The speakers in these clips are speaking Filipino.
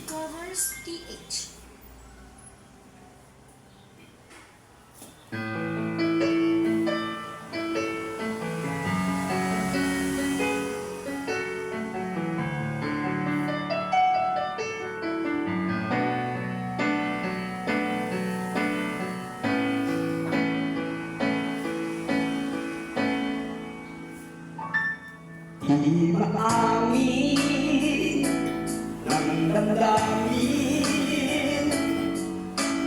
Covers TH. Di maamin ng damdamin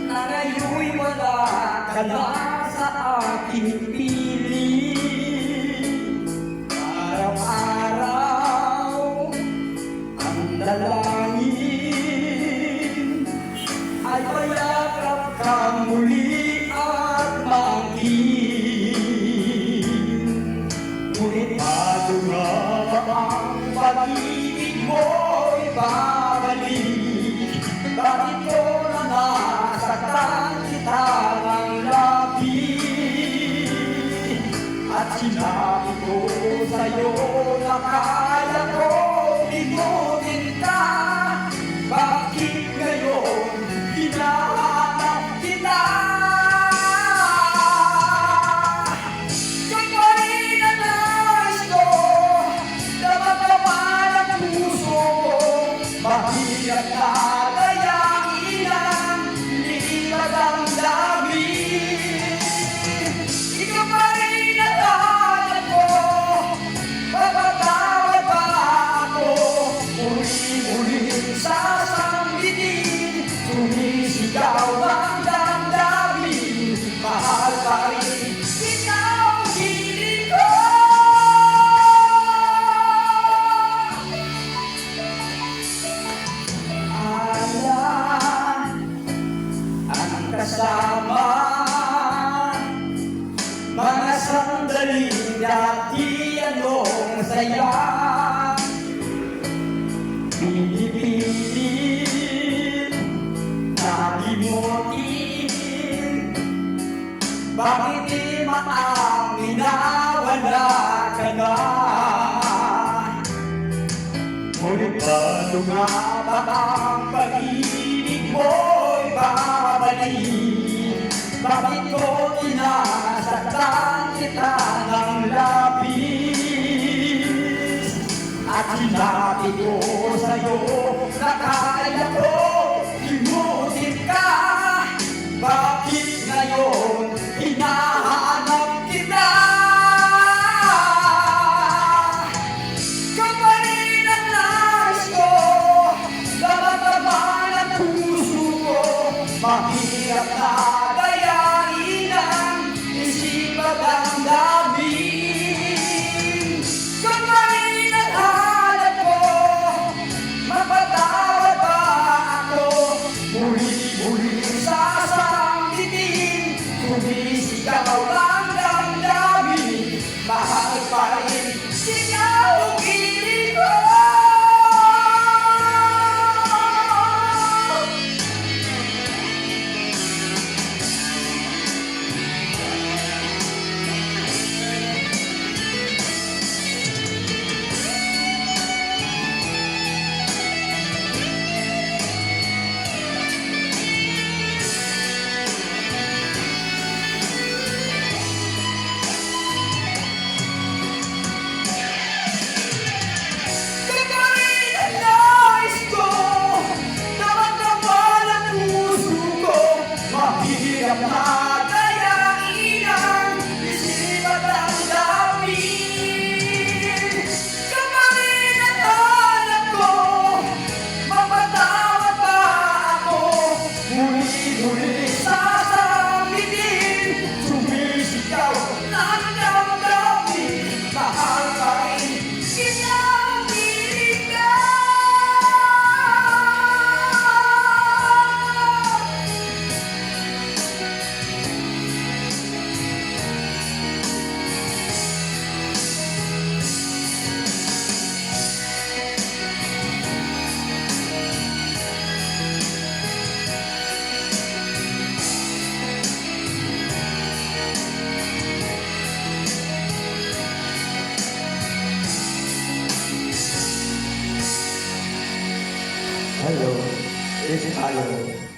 na ngayon'y wala ka na sa aking piling. Araw-araw ang dalangin ay payakap ka muli at maangkin. Ngunit bago nga ang pag-ibig mo'y babalik, bakit ko na nasaktan kita ng labis? At sinabi ko sa'yo na kaya ko limutin ka, bakit ngayon hinahanap kita? Mahirap na dayain ang lipat ang lamin. Ikaw pa rin ang hanap ko, mapatawad ba ako? Muli-muling sasambitin, sumisigaw ang damdamin. Mahal pa rin ikaw ang hiling ko. Kasama mga sandaling dati anong saya, pinipilit na limutin, bakit di maamin na wala ka na? Ngunit paano nga ba ang pag-ibig mo'y babalik? Bakit ko tinasaktan kita ng labis? At sinabi ko sa'yo na kaya ko limutin ka, bakit ngayon hinahanap kita? Kaparin ang nais ko, laban-laban ang puso ko, mahirap na dayain ang isip at ang damdamin. Kaparin ang hanap ko, mapatawad ba Hello. This is Hello.